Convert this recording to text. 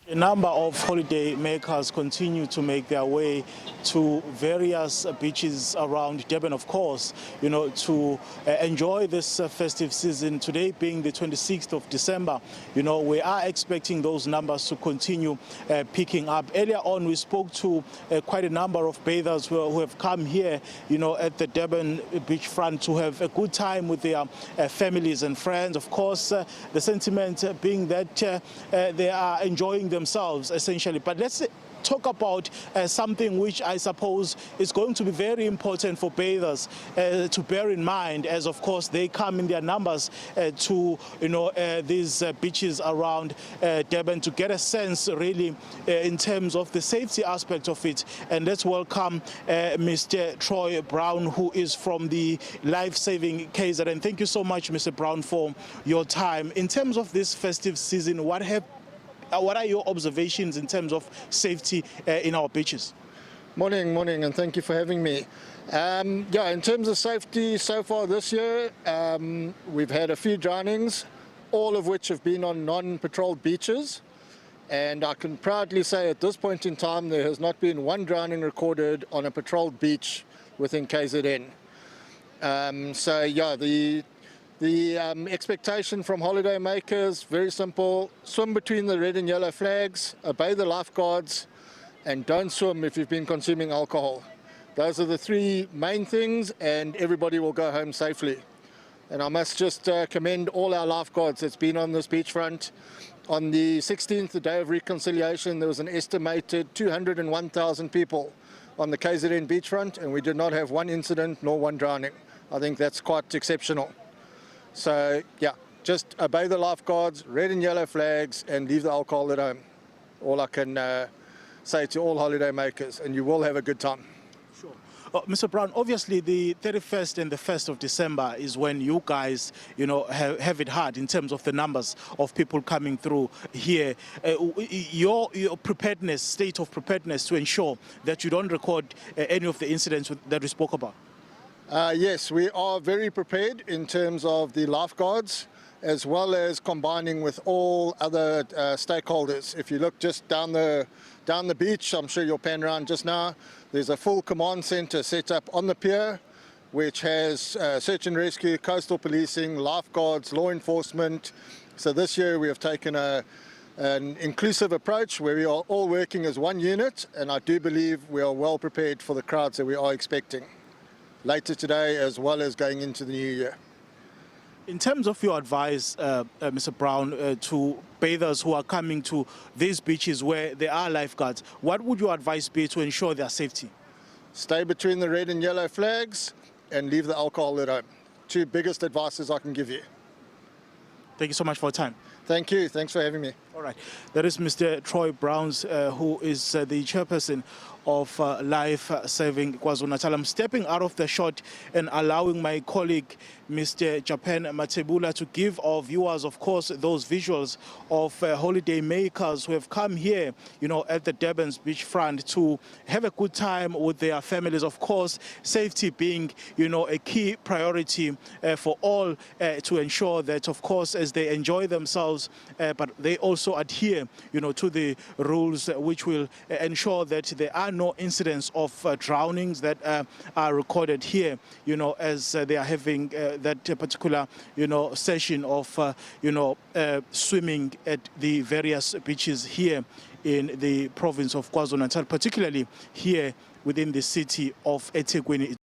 A number of holiday makers continue to make their way to various beaches around Durban, of course, to enjoy this festive season. Today being the 26th of December, we are expecting those numbers to continue picking up. Earlier on, we spoke to quite a number of bathers who have come here, at the Durban beachfront to have a good time with their families and friends. Of course, the sentiment being that they are enjoying themselves essentially. But let's talk about something which I suppose is going to be very important for bathers to bear in mind, as of course they come in their numbers to these beaches around Durban, to get a sense really in terms of the safety aspect of it. And let's welcome Mr. Troy Brown, who is from the life-saving KZN. Thank you so much, Mr. Brown, for your time. In terms of this festive season, what are your observations in terms of safety in our beaches? Morning, and thank you for having me. In terms of safety so far this year, we've had a few drownings, all of which have been on non-patrolled beaches. And I can proudly say at this point in time, there has not been one drowning recorded on a patrolled beach within KZN. The expectation from holiday makers, very simple: swim between the red and yellow flags, obey the lifeguards, and don't swim if you've been consuming alcohol. Those are the three main things, and everybody will go home safely. And I must just commend all our lifeguards that's been on this beachfront. On the 16th, the day of reconciliation, there was an estimated 201,000 people on the KZN beachfront, and we did not have one incident nor one drowning. I think that's quite exceptional. So, just obey the lifeguards, red and yellow flags, and leave the alcohol at home. All I can say to all holiday makers, and you will have a good time. Sure. Mr. Brown, obviously the 31st and the 1st of December is when you guys, have it hard in terms of the numbers of people coming through here. Your preparedness, state of preparedness to ensure that you don't record any of the incidents that we spoke about. Yes, we are very prepared in terms of the lifeguards, as well as combining with all other stakeholders. If you look just down the beach, I'm sure you'll pan around just now, there's a full command center set up on the pier, which has search and rescue, coastal policing, lifeguards, law enforcement. So this year we have taken an inclusive approach where we are all working as one unit, and I do believe we are well prepared for the crowds that we are expecting later today, as well as going into the new year. In terms of your advice, Mr. Brown, to bathers who are coming to these beaches where there are lifeguards, what would your advice be to ensure their safety? Stay between the red and yellow flags and leave the alcohol at home. Two biggest advices I can give you. Thank you so much for your time. Thank you. Thanks for having me. All right. That is Mr. Troy Brown, who is the chairperson of Life Saving KwaZulu-Natal. I'm stepping out of the shot and allowing my colleague, Mr. Japan Matebula, to give our viewers, of course, those visuals of holiday makers who have come here, at the Durban's beachfront to have a good time with their families. Of course, safety being, a key priority for all to ensure that, of course, as they enjoy themselves, but they also adhere, to the rules which will ensure that there are no incidents of drownings that are recorded here, as they are having that particular, session of, swimming at the various beaches here in the province of KwaZulu-Natal, particularly here within the city of eThekwini.